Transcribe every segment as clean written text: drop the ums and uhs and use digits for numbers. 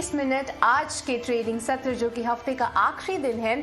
20 minute आज के trading सत्र जो कि हफ्ते का आखिरी दिन है,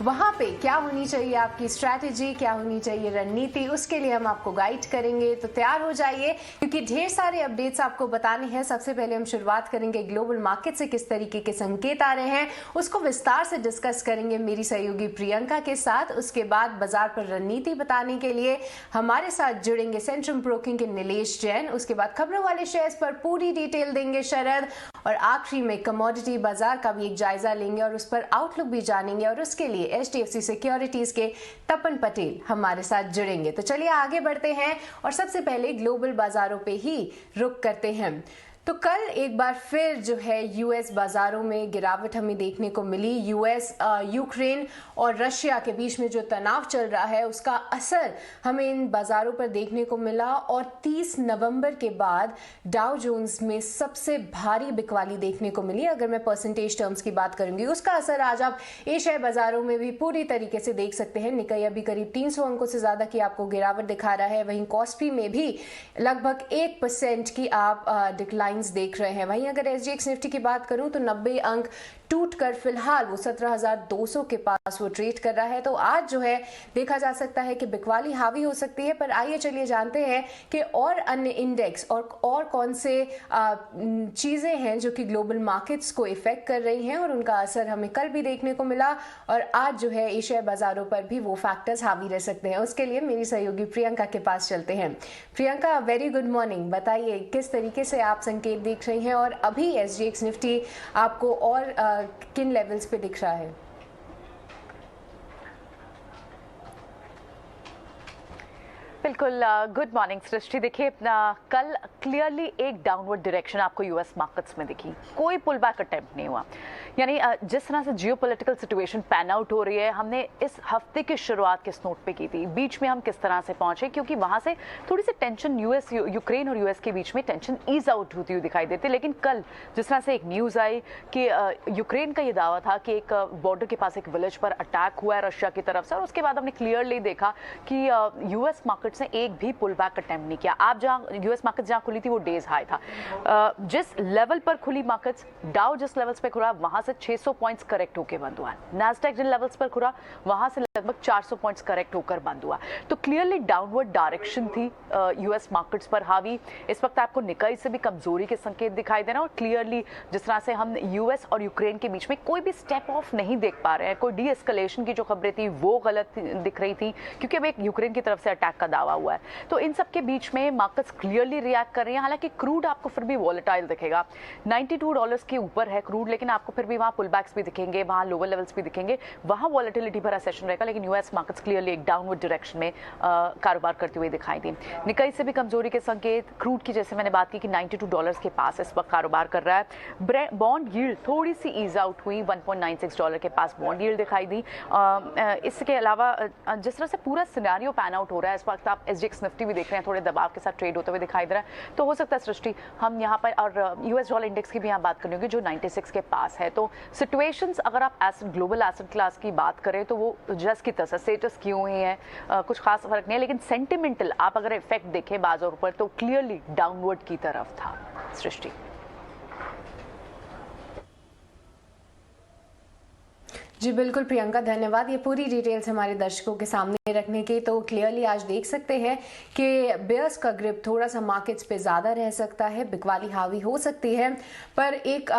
वहां पे क्या होनी चाहिए आपकी स्ट्रैटेजी, क्या होनी चाहिए रणनीति, उसके लिए हम आपको गाइड करेंगे। तो तैयार हो जाइए क्योंकि ढेर सारे अपडेट्स आपको बताने हैं। सबसे पहले हम शुरुआत करेंगे ग्लोबल मार्केट से, किस तरीके के संकेत आ रहे हैं उसको विस्तार से डिस्कस करेंगे मेरी सहयोगी प्रियंका के साथ। उसके बाद बाजार पर रणनीति बताने के लिए हमारे साथ जुड़ेंगे सेंट्रम ब्रोकिंग के नीलेश जैन। उसके बाद खबरों वाले शेयर्स पर पूरी डिटेल देंगे शरद, और आखिरी में कमोडिटी बाजार का भी एक जायजा लेंगे और उस पर आउटलुक भी जानेंगे। और उसके लिए HDFC सिक्योरिटीज के तपन पटेल हमारे साथ जुड़ेंगे। तो चलिए आगे बढ़ते हैं और सबसे पहले ग्लोबल बाजारों पे ही रुक करते हैं। तो कल एक बार फिर जो है यूएस बाजारों में गिरावट हमें देखने को मिली। यूएस यूक्रेन और रशिया के बीच में जो तनाव चल रहा है उसका असर हमें इन बाजारों पर देखने को मिला, और 30 नवंबर के बाद डाउ जोन्स में सबसे भारी बिकवाली देखने को मिली। अगर मैं परसेंटेज टर्म्स की बात करूंगी उसका असर आज आप एशियाई बाजारों में भी पूरी तरीके से देख सकते हैं। निकाई अभी करीब 300 अंकों से ज्यादा की आपको गिरावट दिखा रहा है। वहीं कॉस्पी में भी लगभग 1% की आप डिक्लाइन देख रहे हैं। वहीं अगर SGX निफ्टी की बात करूं तो 90 अंक टूटकर फिलहाल वो 17,200 के पास वो ट्रेड कर रहा है। तो आज जो है देखा जा सकता है कि बिकवाली हावी हो सकती है। पर आइए चलिए जानते हैं कि और अन्य इंडेक्स और कौन से चीजें हैं जो कि ग्लोबल मार्केट्स को इफेक्ट कर रही हैं, और उनका असर हमें कल भी देखने को मिला और आज जो है एशियाई बाजारों पर भी वो फैक्टर्स हावी रह सकते हैं। उसके लिए मेरी सहयोगी प्रियंका के पास चलते हैं। Priyanka, very good morning. बताइए किस तरीके से आप संकेत देख रही हैं और अभी SGX निफ्टी आपको और किन लेवल्स पे दिख रहा है? बिल्कुल, गुड मॉर्निंग सृष्टि। देखिए, कल क्लियरली एक डाउनवर्ड डायरेक्शन आपको यूएस मार्केट्स में दिखी, कोई पुल बैक अटेम्प्ट नहीं हुआ। यानी जिस तरह से जियोपॉलिटिकल सिचुएशन पैन आउट हो रही है, हमने इस हफ्ते की शुरुआत किस नोट पे की थी, बीच में हम किस तरह से पहुंचे, क्योंकि वहां से थोड़ी सी टेंशन यूक्रेन और यूएस के बीच में टेंशन ईज आउट होती हुई दिखाई देती। लेकिन कल जिस तरह से एक न्यूज आई कि यूक्रेन का ये दावा था कि एक बॉर्डर के पास एक विलेज पर अटैक हुआ है रशिया की तरफ से, और उसके बाद हमने क्लियरली देखा कि यूएस मार्केट ने एक भी पुल बैक अटेम्प्ट नहीं किया। आप जहां यूएस मार्केट जहां खुली थी वो डेज हाई था। जिस लेवल पर खुली मार्केट्स, डाउ जिस लेवल्स पे खुला वहां से 600 पॉइंट्स करेक्ट होकर बंद हुआ। नैस्डैक जिन लेवल्स पर खुला वहां से लगभग 400 पॉइंट्स करेक्ट होकर बंद हुआ। तो क्लियरली डाउनवर्ड डायरेक्शन थी यूएस मार्केट्स पर हावी। इस वक्त आपको निकाई से भी कमजोरी के संकेत दिखाई दे रहे हैं, और क्लियरली जिस तरह से हम यूएस और यूक्रेन के बीच में कोई भी स्टेप ऑफ नहीं देख पा रहे हैं, कोई डी एस्केलेशन की जो खबरें थी वो गलत दिख रही थी, क्योंकि अब एक यूक्रेन की तरफ से अटैक का दावा हुआ है। तो इन सब के बीच में मार्केट्स क्लियरली रिएक्ट कर रही हैं। हालांकि क्रूड आपको फिर भी वॉलेटाइल दिखेगा, $92 के ऊपर है क्रूड, लेकिन आपको फिर भी वहां पुलबैक्स भी दिखेंगे, वहां लोअर लेवल्स भी दिखेंगे, वहां वॉलेटिलिटी भरा सेशन रहेगा। लेकिन यूएस मार्केट्स क्लियरली एक डाउनवर्ड डायरेक्शन में कारोबार करते हुए दिखाई दी। निकाई से भी कमजोरी के संकेत, क्रूड की जैसे मैंने बात की कि $92 के पास इस वक्त कारोबार कर रहा है। बॉन्ड यील्ड थोड़ी सी ईज आउट हुई, $1.96 के पास बॉन्ड यील्ड दिखाई दी। इसके अलावा जिस तरह से पूरा सिनेरियो पैन आउट हो रहा है इस वक्त, आप SGX निफ्टी भी देख रहे हैं थोड़े दबाव के साथ ट्रेड होते हुए दिखाई दे रहा है। तो हो सकता है सृष्टि हम यहाँ पर, और यूएस डॉलर इंडेक्स की भी यहाँ बात करेंगे जो 96 के पास है। तो सिचुएशंस अगर आप ग्लोबल एसेट क्लास की बात करें तो वो जस्ट की तरह स्टेटस क्यों ही है, कुछ खास फर्क नहीं है। लेकिन सेंटिमेंटल आप अगर इफेक्ट देखें बाजारों पर तो क्लियरली डाउनवर्ड की तरफ था सृष्टि। जी बिल्कुल प्रियंका, धन्यवाद ये पूरी डिटेल्स हमारे दर्शकों के सामने रखने की। तो क्लियरली आज देख सकते हैं कि बेयर्स का ग्रिप थोड़ा सा मार्केट्स पे ज़्यादा रह सकता है, बिकवाली हावी हो सकती है। पर एक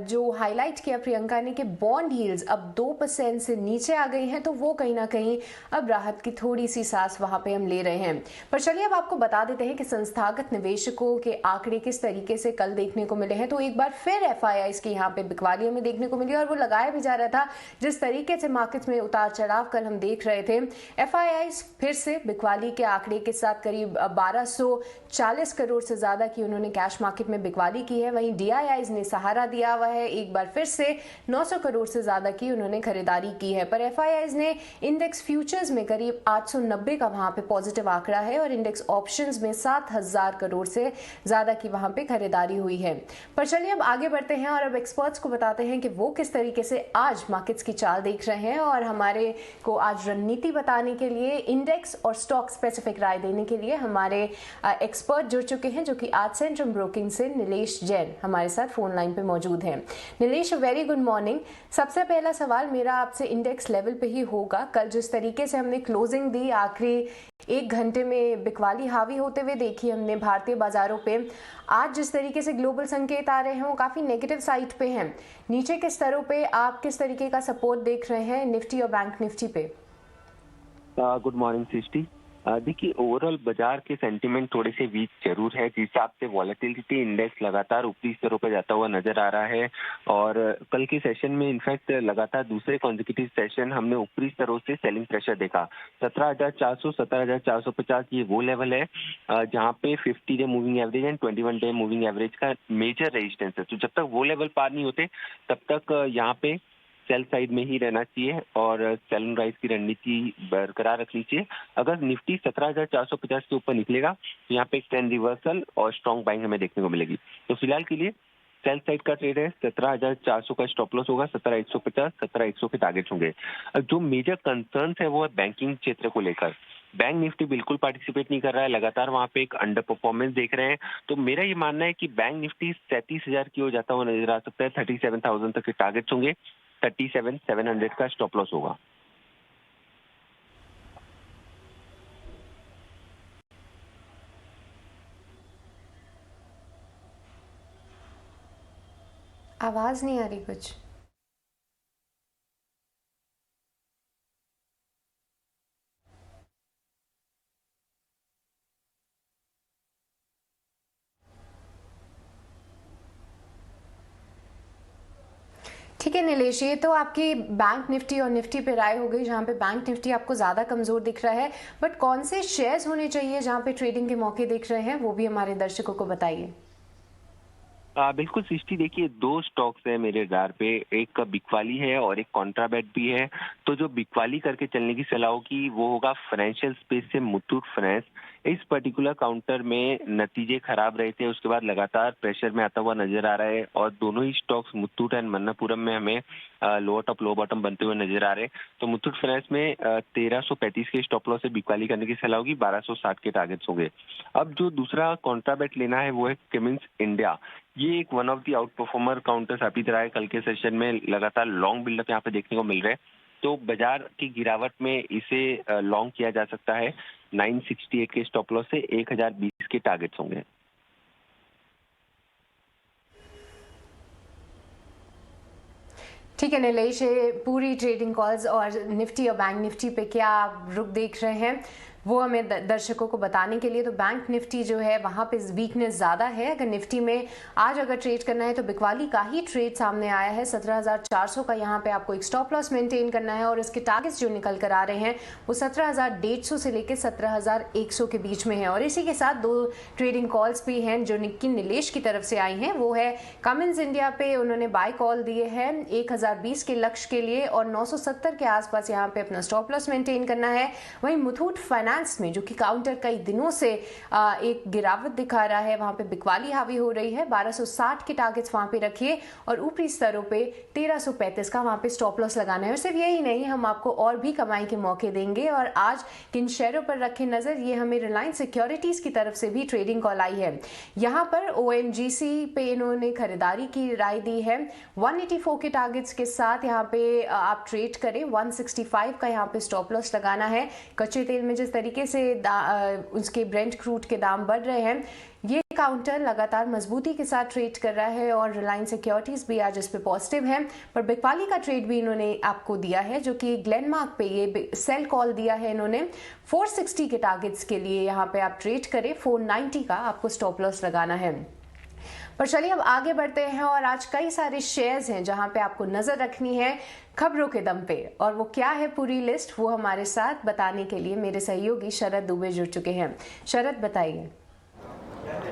जो हाईलाइट किया प्रियंका ने कि बॉन्ड यील्ड्स अब 2% से नीचे आ गई हैं, तो वो कहीं ना कहीं अब राहत की थोड़ी सी सांस वहाँ पर हम ले रहे हैं। पर चलिए अब आपको बता देते हैं कि संस्थागत निवेशकों के आंकड़े किस तरीके से कल देखने को मिले हैं। तो एक बार फिर FIIs की यहाँ पे बिकवाली हमें देखने को मिली, और वो लगाया भी जा रहा था जिस तरीके से मार्केट्स में उतार चढ़ाव कल हम देख रहे थे। FIIs फिर से बिकवाली के आंकड़े के साथ करीब 1240 करोड़ से ज्यादा की उन्होंने कैश मार्केट में बिकवाली की है। वहीं DIIs ने सहारा दिया हुआ है, एक बार फिर से 900 करोड़ से ज्यादा की उन्होंने खरीदारी की है। पर FIIs ने इंडेक्स फ्यूचर्स में करीब 890 का वहां पे पॉजिटिव आंकड़ा है, और इंडेक्स ऑप्शंस में 7000 करोड़ से ज्यादा की वहां पे खरीदारी हुई है। पर चलिए अब आगे बढ़ते हैं और अब एक्सपर्ट्स को बताते हैं कि वो किस तरीके से आज मार्केट्स की चाल देख रहे हैं और हमारे को आज रणनीति बताने के लिए, इंडेक्स और स्टॉक स्पेसिफिक राय देने के लिए हमारे एक्सपर्ट जुड़ चुके हैं, जो कि आज सेंट्रम ब्रोकिंग से नीलेश जैन हमारे साथ फोन लाइन पे मौजूद हैं। Nilesh, very good morning. सबसे पहला सवाल मेरा आपसे इंडेक्स लेवल पे ही होगा। कल जिस तरीके से हमने क्लोजिंग दी, आखिरी 1 घंटे में बिकवाली हावी होते हुए देखी हमने भारतीय बाजारों पे, आज जिस तरीके से ग्लोबल संकेत आ रहे हैं वो काफी नेगेटिव साइड पे हैं। नीचे के स्तरों पे आप किस तरीके का सपोर्ट देख रहे हैं निफ्टी और बैंक निफ्टी पे? गुड मॉर्निंग सृष्टि। देखिए, ओवरऑल बाजार के सेंटीमेंट थोड़े से वीक जरूर है, जिस हिसाब से वॉलेटिलिटी इंडेक्स लगातार ऊपरी स्तरों पर जाता हुआ नजर आ रहा है। और कल के सेशन में इनफैक्ट लगातार दूसरे कॉन्जिक्यूटिव सेशन हमने ऊपरी स्तरों से सेलिंग प्रेशर देखा। 17,400 17,450 ये वो लेवल है जहां पे 50 day moving average and 21 day moving average का मेजर रेजिस्टेंस है। तो जब तक वो लेवल पार नहीं होते तब तक यहाँ पे सेल साइड में ही रहना चाहिए और सेल एंड राइज की रणनीति बरकरार रखनी चाहिए। अगर निफ्टी 17,450 के ऊपर निकलेगा तो यहाँ पे एक ट्रेंड रिवर्सल और स्ट्रॉन्ग बाइंग हमें देखने को मिलेगी। तो फिलहाल के लिए सेल साइड का ट्रेड है, 17,400 का स्टॉप लॉस होगा, 17,150 17,100 के टारगेट्स होंगे। जो मेजर कंसर्न है वो है बैंकिंग क्षेत्र को लेकर। बैंक निफ्टी बिल्कुल पार्टिसिपेट नहीं कर रहा है, लगातार वहां पे एक अंडर परफॉर्मेंस देख रहे हैं। तो मेरा ये मानना है कि बैंक निफ्टी 37,000 की ओर जाता हुआ नजर आ सकता है। 37,000 तक के टारगेट्स होंगे, 37,700 का स्टॉप लॉस होगा। आवाज नहीं आ रही कुछ। ठीक है नीलेश, ये तो आपकी बैंक निफ्टी और निफ्टी पे राय हो गई, जहां पे बैंक निफ्टी आपको ज्यादा कमजोर दिख रहा है। बट कौन से शेयर्स होने चाहिए जहां पे ट्रेडिंग के मौके दिख रहे हैं, वो भी हमारे दर्शकों को बताइए। बिल्कुल सृष्टि, देखिए 2 स्टॉक्स है मेरे रडार पे, एक बिकवाली है और एक कॉन्ट्राबेट भी है। तो जो बिकवाली करके चलने की सलाह होगी वो होगा फाइनेंशियल स्पेस से मुथूट फाइनेंस। इस पर्टिकुलर काउंटर में नतीजे खराब रहे थे, उसके बाद लगातार प्रेशर में आता हुआ नजर आ रहा है और दोनों ही स्टॉक्स मुथूट एंड मन्नापुरम में हमें लोअर टॉप लो बॉटम बनते हुए नजर आ रहे हैं। तो मुथूट फाइनेंस में 1335 के स्टॉप लॉस से बिकवाली करने की सलाह होगी, 1260 के टारगेट्स होंगे। अब जो दूसरा कॉन्ट्राबेट लेना है वो है क्यूमिंस इंडिया। ये एक one of the out performer counter साबित रहा है। कल के सेशन में लगातार लॉन्ग बिल्डअप यहाँ पे देखने को मिल रहे हैं, तो बाजार की गिरावट में इसे लॉन्ग किया जा सकता है। 968 के स्टॉप लॉस से 1020 के टारगेट्स होंगे। ठीक है नीलेश, पूरी ट्रेडिंग कॉल्स और निफ्टी और बैंक निफ्टी पे क्या आप रुख देख रहे हैं वो हमें दर्शकों को बताने के लिए। तो बैंक निफ्टी जो है वहां पे वीकनेस ज्यादा है। अगर निफ्टी में आज अगर ट्रेड करना है तो बिकवाली का ही ट्रेड सामने आया है। 17,400 का यहाँ पे आपको एक स्टॉप लॉस मेंटेन करना है और इसके टारगेट्स जो निकल कर आ रहे हैं वो 17,150 से लेकर 17,100 के बीच में है। और इसी के साथ 2 ट्रेडिंग कॉल्स भी हैं जो निक्की नीलेश की तरफ से आई हैं। वो है कमिंस इंडिया पे उन्होंने बाय कॉल दिए हैं 1020 के लक्ष्य के लिए और 970 के आसपास यहाँ पे अपना स्टॉप लॉस मेंटेन करना है। वहीं मुथूट फाइनेंस में जो कि काउंटर कई दिनों से एक गिरावट दिखा रहा है, वहां पे बिकवाली हावी हो रही है। 1260 के टारगेट्स वहां पे रखिए और ऊपरी स्तरों पे 1335 का वहां पे स्टॉप लॉस लगाना है। और सिर्फ यही नहीं, हम आपको और भी कमाई के मौके देंगे। और आज किन शेयरों पर रखें नजर, ये हमें रिलायंस सिक्योरिटीज की तरफ से भी ट्रेडिंग कॉल आई है। यहाँ पर ONGC पे इन्होंने खरीदारी की राय दी है। 184 के टारगेट्स के साथ यहाँ पे आप ट्रेड करें। 165 का यहाँ पे स्टॉप लॉस लगाना है। कच्चे तेल में जिस तरीके से उसके ब्रेंट क्रूड के दाम बढ़ रहे हैं, ये काउंटर लगातार मजबूती के साथ ट्रेड कर रहा है और रिलायंस सिक्योरिटीज भी आज इस पे पॉजिटिव है। पर बिकवाली का ट्रेड भी इन्होंने आपको दिया है, जो कि ग्लेनमार्क पे ये सेल कॉल दिया है इन्होंने। 460 के टारगेट्स के लिए यहाँ पे आप ट्रेड करें। 490 का आपको स्टॉप लॉस लगाना है। पर चलिए अब आगे बढ़ते हैं और आज कई सारे शेयर्स हैं जहां पे आपको नजर रखनी है खबरों के दम पे। और वो क्या है पूरी लिस्ट, वो हमारे साथ बताने के लिए मेरे सहयोगी शरद दुबे जुड़ चुके हैं। शरद, बताइए।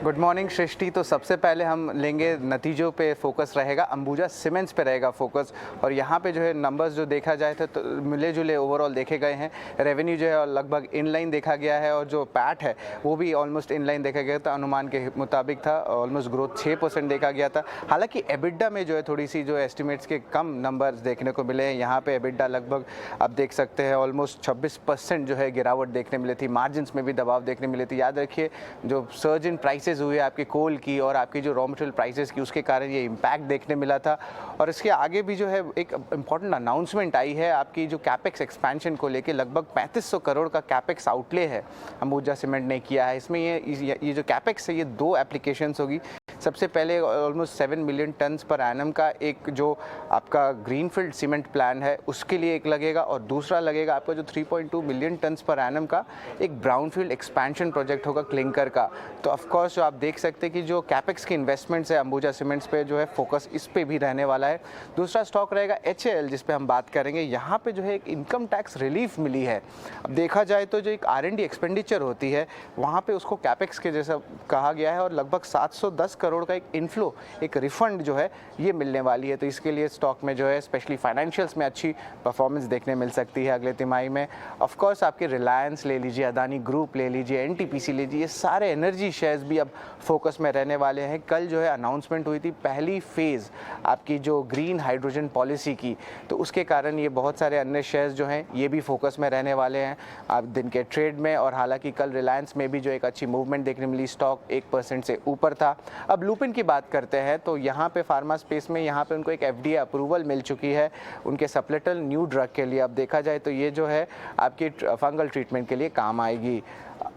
गुड मॉर्निंग सृष्टि। तो सबसे पहले हम लेंगे नतीजों पे फोकस रहेगा, अंबुजा सीमेंट्स पे रहेगा फोकस। और यहाँ पे जो है नंबर्स जो देखा जाए तो मिले जुले ओवरऑल देखे गए हैं। रेवेन्यू जो है लगभग इनलाइन देखा गया है और जो पैट है वो भी ऑलमोस्ट इनलाइन देखा गया था, अनुमान के मुताबिक था। ऑलमोस्ट ग्रोथ 6% देखा गया था। हालांकि एबिडा में जो है थोड़ी सी जो एस्टिमेट्स के कम नंबर्स देखने को मिले हैं। यहाँ पे एबिडा लगभग आप देख सकते हैं ऑलमोस्ट 26% जो है गिरावट देखने मिली थी। मार्जिन्स में भी दबाव देखने मिले थे। याद रखिए जो सर्ज इन प्राइसेस हुए आपके कोल की और आपकी जो रॉ मटेरियल प्राइसेस की, उसके कारण ये इम्पैक्ट देखने मिला था। और इसके आगे भी जो है एक इम्पॉर्टेंट अनाउंसमेंट आई है आपकी जो कैपेक्स एक्सपेंशन को लेके। लगभग 3500 करोड़ का कैपेक्स आउटले है अंबुजा सीमेंट ने किया है। इसमें ये जो कैपेक्स है ये 2 एप्लीकेशंस होगी। सबसे पहले almost 7 million turns per annum का एक जो आपका ग्रीनफील्ड सीमेंट प्लान है उसके लिए एक लगेगा, और दूसरा लगेगा आपका जो 3.2 मिलियन टन्स पर एनम का एक ब्राउनफील्ड एक्सपेंशन प्रोजेक्ट होगा क्लिंकर का। तो ऑफकोर्स जो आप देख सकते हैं कि जो कैपेक्स की इन्वेस्टमेंट्स है अंबुजा सीमेंट्स पे जो है फोकस इस पे भी रहने वाला है। दूसरा स्टॉक रहेगा HAL, जिस पे हम बात करेंगे। यहाँ पे जो है एक इनकम टैक्स रिलीफ मिली है। अब देखा जाए तो जो एक R&D एक्सपेंडिचर होती है वहाँ पे उसको कैपेक्स के जैसा कहा गया है, और लगभग 710 करोड़ का एक इनफ्लो, एक रिफंड जो है ये मिलने वाली है। तो इसके लिए स्टॉक में जो है स्पेशली फाइनेंशियल्स में अच्छी परफॉर्मेंस देखने मिल सकती है अगले तिमाही में। ऑफ कोर्स आपके रिलायंस ले लीजिए, अदानी ग्रुप ले लीजिए, NTPC ले लीजिए, ये सारे एनर्जी शेयर्स भी अब फोकस में रहने वाले हैं। कल जो है अनाउंसमेंट हुई थी पहली फेज़ आपकी जो ग्रीन हाइड्रोजन पॉलिसी की, तो उसके कारण ये बहुत सारे अन्य शेयर्स जो हैं ये भी फोकस में रहने वाले हैं आप दिन के ट्रेड में। और हालांकि कल रिलायंस में भी जो एक अच्छी मूवमेंट देखने मिली, स्टॉक 1% से ऊपर था। अब लुपिन की बात करते हैं तो यहाँ पे फार्मा स्पेस में यहाँ पे उनको एक FDA अप्रूवल मिल चुकी है उनके सप्लेटल न्यू ड्रग के लिए। अब देखा जाए तो ये जो है आपकी फंगल ट्रीटमेंट के लिए काम आएगी।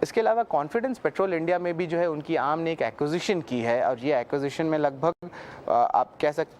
इसके अलावा कॉन्फिडेंस पेट्रोल इंडिया में भी जो है उनकी आर्म ने एक एक्विजिशन की है, और ये एक्विजिशन में लगभग आप कह सकते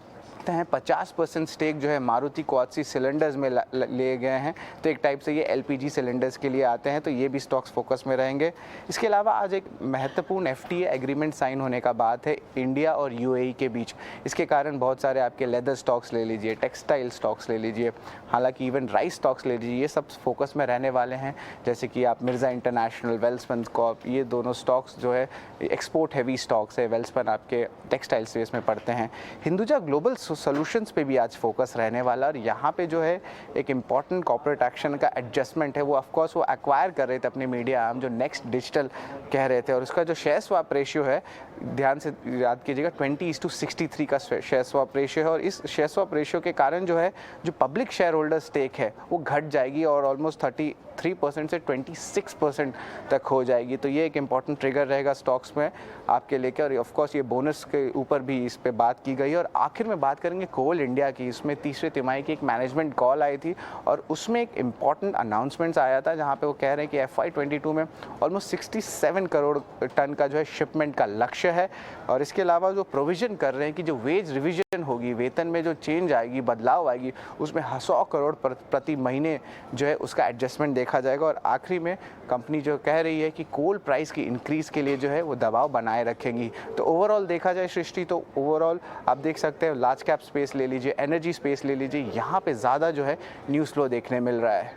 हैं 50% स्टेक जो है मारुति कोऑत्सी सिलेंडर्स में ले गए हैं। तो एक टाइप से ये LPG सिलेंडर्स के लिए आते हैं, तो ये भी स्टॉक्स फोकस में रहेंगे। इसके अलावा आज एक महत्वपूर्ण FTA एग्रीमेंट साइन होने का बात है इंडिया और UAE के बीच। इसके कारण बहुत सारे आपके लेदर स्टॉक्स ले लीजिए, टेक्सटाइल स्टॉक्स ले लीजिए, हालांकि इवन राइस स्टॉक्स ले लीजिए, ये सब फोकस में रहने वाले हैं। जैसे कि आप मिर्ज़ा इंटरनेशनल, वेल्सपन कॉर्प, ये दोनों स्टॉक्स जो है एक्सपोर्ट हैवी स्टॉक्स है। वेल्सपन आपके टेक्सटाइल स्पेस में पड़ते हैं। हिंदुजा ग्लोबल सॉल्यूशंस पे भी आज फोकस रहने वाला, और यहाँ पे जो है एक इम्पॉर्टेंट कॉर्पोरेट एक्शन का एडजस्टमेंट है। वो ऑफकोर्स वो एक्वायर कर रहे थे अपने मीडिया आर्म जो नेक्स्ट डिजिटल कह रहे थे, और उसका जो शेयर स्वैप रेशियो है ध्यान से याद कीजिएगा 20:63 का शेयर स्वैप रेशियो है। और इस शेयर स्वैप रेशियो के कारण जो है जो पब्लिक शेयर होल्डर स्टेक है वो घट जाएगी और ऑलमोस्ट 33% से 26% तक हो जाएगी। तो ये एक इम्पॉर्टेंट ट्रिगर रहेगा स्टॉक्स में आपके लेके। और ऑफकोर्स ये बोनस के ऊपर भी इस पे बात की गई। और आखिर में बात करेंगे कोल इंडिया की। इसमें तीसरे तिमाही की एक मैनेजमेंट कॉल आई थी और उसमें एक इम्पॉर्टेंट अनाउंसमेंट्स आया था जहाँ पे वो कह रहे हैं कि FY22 में ऑलमोस्ट 67 करोड़ टन का जो है शिपमेंट का लक्ष्य है। और इसके अलावा जो प्रोविजन कर रहे हैं कि जो वेज रिविजन होगी, वेतन में जो चेंज आएगी, बदलाव आएगी, उसमें 100 करोड़ प्रति महीने जो है उसका एडजस्टमेंट देखा जाएगा। और आखिरी में कंपनी जो कह रही है कि कोल प्राइस की इंक्रीज के लिए जो है वो दबाव बनाए रखेंगी। तो ओवरऑल देखा जाए सृष्टि, तो ओवरऑल आप देख सकते हैं लार्ज कैप स्पेस ले लीजिए, एनर्जी स्पेस ले लीजिए, यहाँ पे ज़्यादा जो है न्यूज़ फ्लो देखने मिल रहा है।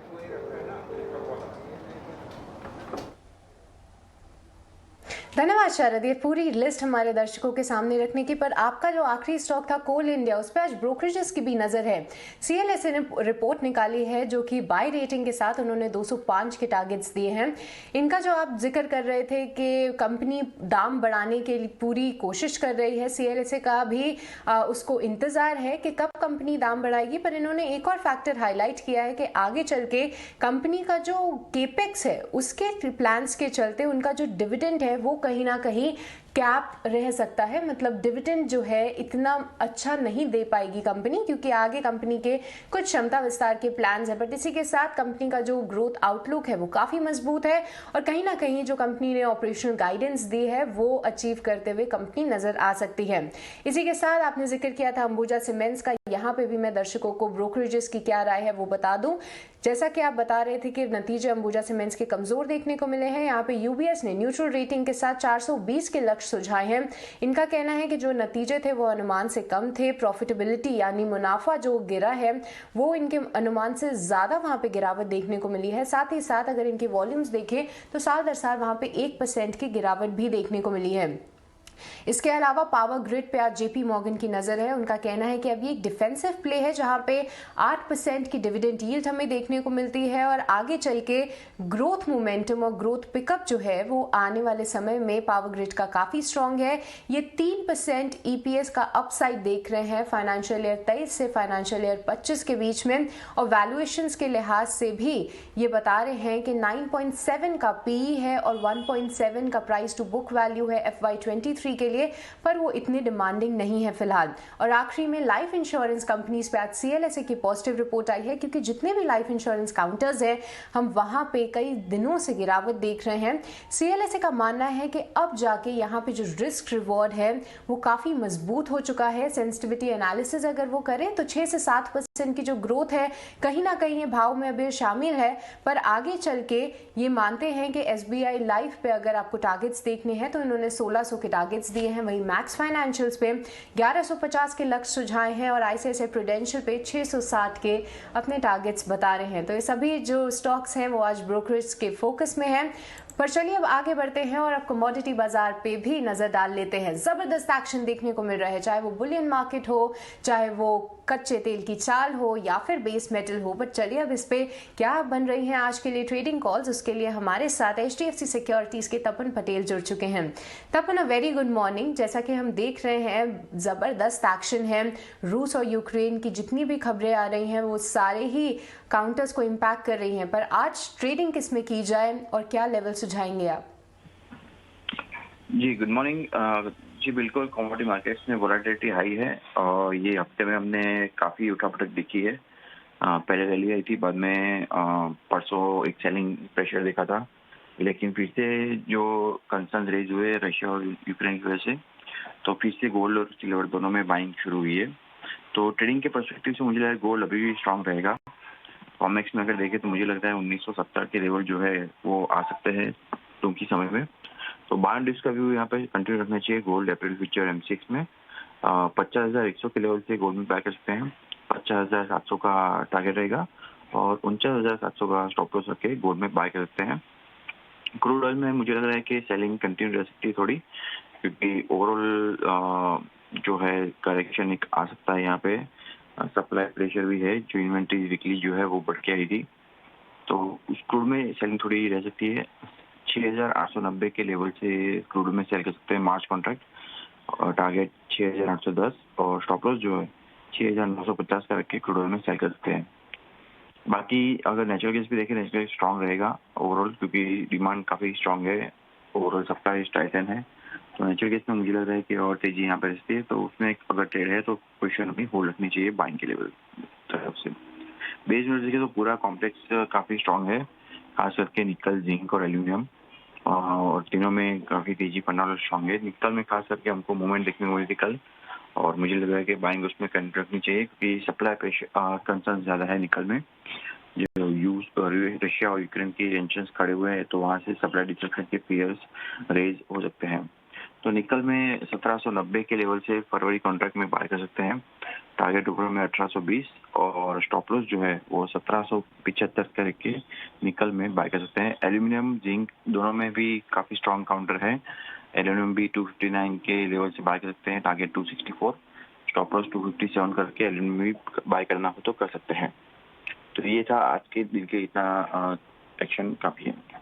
धन्यवाद शरद, ये पूरी लिस्ट हमारे दर्शकों के सामने रखने की। पर आपका जो आखिरी स्टॉक था कोल इंडिया, उस पर आज ब्रोकरेजेस की भी नजर है। CLSA ने रिपोर्ट निकाली है जो कि बाय रेटिंग के साथ उन्होंने 205 के टारगेट्स दिए हैं। इनका जो आप जिक्र कर रहे थे कि कंपनी दाम बढ़ाने के लिए पूरी कोशिश कर रही है, CLSA का भी उसको इंतजार है कि कब कंपनी दाम बढ़ाएगी। पर इन्होंने एक और फैक्टर हाईलाइट किया है कि आगे चल के कंपनी का जो केपेक्स है उसके प्लान्स के चलते उनका जो डिविडेंड है वो कहीं ना कहीं कैप रह सकता है। मतलब डिविडेंड जो है इतना अच्छा नहीं दे पाएगी कंपनी, क्योंकि आगे कंपनी के कुछ क्षमता विस्तार के प्लान्स हैं। बट इसी के साथ कंपनी का जो ग्रोथ आउटलुक है वो काफी मजबूत है, और कहीं ना कहीं जो कंपनी ने ऑपरेशनल गाइडेंस दी है वो अचीव करते हुए कंपनी नजर आ सकती है। इसी के साथ आपने जिक्र किया था अंबुजा सीमेंट्स का, यहाँ पे भी मैं दर्शकों को ब्रोकरेजेस की क्या राय है वो बता दूं। जैसा कि आप बता रहे थे कि नतीजे अंबुजा सीमेंट्स के कमजोर देखने को मिले हैं। यहाँ पे UBS ने न्यूट्रल रेटिंग के साथ 420 के लक्ष्य सुझाए हैं। इनका कहना है कि जो नतीजे थे वो अनुमान से कम थे। प्रॉफिटेबिलिटी यानी मुनाफा जो गिरा है वो इनके अनुमान से ज्यादा वहां पे गिरावट देखने को मिली है। साथ ही साथ अगर इनके वॉल्यूम्स देखें तो साल दर साल वहां पे 1% की गिरावट भी देखने को मिली है। इसके अलावा पावर ग्रिड पे आज जेपी मॉर्गन की नजर है। उनका कहना है कि अब ये एक डिफेंसिव प्ले है जहां पे 8% की डिविडेंड यील्ड हमें देखने को मिलती है और आगे चल के ग्रोथ मोमेंटम और ग्रोथ पिकअप जो है वो आने वाले समय में पावर ग्रिड का काफी स्ट्रांग है। ये 3% ईपीएस का अपसाइड देख रहे हैं फाइनेंशियल ईयर 23 से फाइनेंशियल ईयर 25 के बीच में, और वैल्यूएशंस के लिहाज से भी ये बता रहे हैं कि 9.7 का पीई है और 1.7 का प्राइस टू बुक वैल्यू है FY23 के लिए, पर वो इतने डिमांडिंग नहीं है फिलहाल। और आखिरी में लाइफ इंश्योरेंस कंपनीज पे आज CLSA की पॉजिटिव रिपोर्ट आई है, क्योंकि जितने भी लाइफ इंश्योरेंस काउंटर्स हैं हम वहां पे कई दिनों से गिरावट देख रहे हैं। CLSA का मानना है कि अब जाके यहाँ पे जो रिस्क रिवॉर्ड है वो काफी मजबूत हो चुका है। सेंसिटिविटी एनालिसिस अगर वो करें तो 6 से 7% की जो ग्रोथ है कहीं ना कहीं ये भाव में अभी शामिल है, पर आगे चल के ये मानते हैं कि SBI लाइफ पे अगर आपको टारगेट्स देखने हैं तो इन्होंने 1600 के टारगेट्स दिए हैं, वहीं मैक्स फाइनेंशियल्स पे 1150 के लक्ष्य सुझाए हैं और ICICI प्रूडेंशियल पे 660 के अपने टारगेट्स बता रहे हैं। तो ये सभी जो स्टॉक्स हैं वो आज ब्रोकरेज के फोकस में हैं। पर चलिए अब आगे बढ़ते हैं और अब कमोडिटी बाजार पे भी नजर डाल लेते हैं। जबरदस्त एक्शन देखने को मिल रहा है, चाहे वो बुलियन मार्केट हो, चाहे वो कच्चे तेल की चाल हो या फिर बेस मेटल हो। बट चलिए अब इस पे क्या बन रही हैं आज के लिए ट्रेडिंग कॉल्स, उसके लिए हमारे साथ HDFC सिक्योरिटीज के तपन पटेल जुड़ चुके हैं। तपन, अ वेरी गुड मॉर्निंग। जैसा कि हम देख रहे हैं जबरदस्त एक्शन है, रूस और यूक्रेन की जितनी भी खबरें आ रही हैं वो सारे ही काउंटर्स को इम्पैक्ट कर रही हैं, पर आज ट्रेडिंग किस में की जाए और क्या लेवल सुझाएंगे आप? जी गुड मॉर्निंग। जी बिल्कुल, कमोडिटी मार्केट्स में वोलेटिलिटी हाई है और ये हफ्ते में हमने काफ़ी उठापटक दिखी है। पहले रैली आई थी, बाद में परसों एक सेलिंग प्रेशर देखा था, लेकिन फिर से जो कंसर्न रेज हुए रशिया और यूक्रेन की वजह से, तो फिर से गोल्ड और सिल्वर दोनों में बाइंग शुरू हुई है। तो ट्रेडिंग के पर्सपेक्टिव से मुझे लगता है गोल्ड अभी भी स्ट्रांग रहेगा। कॉमेक्स में अगर देखें तो मुझे लगता है 1970 के लेवल जो है वो आ सकते हैं टूंकी समय में। तो बाइंग रिस्क का व्यू यहाँ पे कंटिन्यू रखना चाहिए। गोल्ड अप्रैल फ्यूचर M6 में 50,100 के लेवल से गोल्ड में बाय कर सकते हैं। 50,700 का टारगेट रहेगा और 49,700 का स्टॉप लॉस रख के गोल्ड में बाय कर सकते हैं। क्रूड ऑयल में मुझे लग रहा है कि सेलिंग कंटिन्यू रह सकती है थोड़ी, क्योंकि ओवरऑल जो है करेक्शन एक आ सकता है यहाँ पे। सप्लाई प्रेशर भी है, जो इन्वेंट्री वीकली जो है वो बढ़ के आई थी, तो उस क्रूड में सेलिंग थोड़ी रह सकती है। 6,890 के लेवल से क्रूड में सेल कर सकते हैं मार्च कॉन्ट्रैक्ट, और टारगेट 6,810 और स्टॉप लॉस जो है 6,950 का रख के क्रूड में सेल कर सकते हैं। बाकी अगर नेचुरल गैस भी देखें, नेचुरल गैस स्ट्रांग रहेगा ओवरऑल, क्योंकि डिमांड काफ़ी स्ट्रांग है, ओवरऑल सप्लाई टाइटन है। तो नेचुरल गैस में मुझे लग रहा है कि और तेजी यहाँ पर रहती है, तो उसमें एक अगर ट्रेड है तो पोजिशन अपनी होल्ड रखनी चाहिए बाइंग के लेवल तरफ से। बेस में देखें तो पूरा कॉम्प्लेक्स काफ़ी स्ट्रांग है, खास करके निकल, जिंक और एल्यूमिनियम, और तीनों में काफ़ी तेजी फंडामेंटल स्ट्रांग है। निकल में खास करके हमको मूवमेंट देखने को मिली कल, और मुझे लग रहा है कि बाइंग उसमें कंटिन्यू रखनी चाहिए, क्योंकि सप्लाई प्रेशर कंसर्न ज़्यादा है निकल में। जो रशिया और यूक्रेन की टेंशंस खड़े हुए हैं, तो वहाँ से सप्लाई डिस्ट्रक्शन के फियर्स रेज हो सकते हैं। तो निकल में 1790 के लेवल से फरवरी कॉन्ट्रैक्ट में बाय कर सकते हैं। टारगेट ऊपर में 1820 और स्टॉप लॉस जो है वो 1775 करके निकल में बाय कर सकते हैं। एल्यूमिनियम, जिंक दोनों में भी काफ़ी स्ट्रॉन्ग काउंटर है। एल्यूमिनियम भी 259 के लेवल से बाय कर सकते हैं, टारगेट 264, स्टॉप लॉस 257 करके एल्यूमिनियम भी बाय करना हो तो कर सकते हैं। तो ये था आज के दिन के, इतना एक्शन काफ़ी है।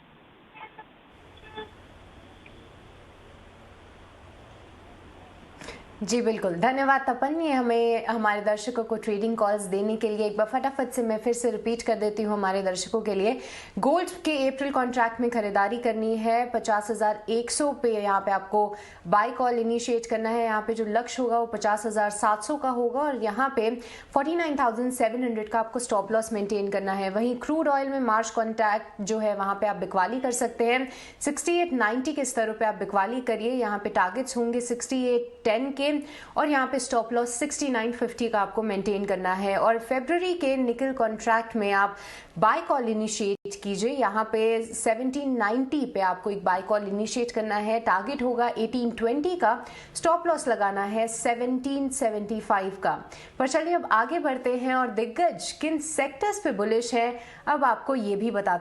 जी बिल्कुल, धन्यवाद तपन। ये हमें हमारे दर्शकों को ट्रेडिंग कॉल्स देने के लिए एक बार फटाफट से मैं फिर से रिपीट कर देती हूँ हमारे दर्शकों के लिए। गोल्ड के अप्रैल कॉन्ट्रैक्ट में खरीदारी करनी है 50,100 पे, यहाँ पे आपको बाय कॉल इनिशिएट करना है। यहाँ पे जो लक्ष्य होगा वो 50,700 का होगा और यहाँ पे 49,700 का आपको स्टॉप लॉस मेंटेन करना है। वहीं क्रूड ऑयल में मार्च कॉन्ट्रैक्ट जो है वहाँ पे आप बिकवाली कर सकते हैं। 6890 के स्तरों पे आप बिकवाली करिए। यहाँ पे टारगेट्स होंगे 6810 के और यहाँ पे स्टॉप लॉस 6950 का आपको मेंटेन करना है। और फरवरी के निकल कॉन्ट्रैक्ट में आप बाय कॉल इनिशिएट कीजिए। यहाँ पे 1790 पे आपको एक बाय कॉल इनिशिएट करना है। टारगेट होगा 1820 का, स्टॉप लॉस लगाना है 1775 का। पर चलिए अब आगे बढ़ते हैं और दिग्गज किन सेक्टर्स पे बुलिश है अब आपको ये भी बता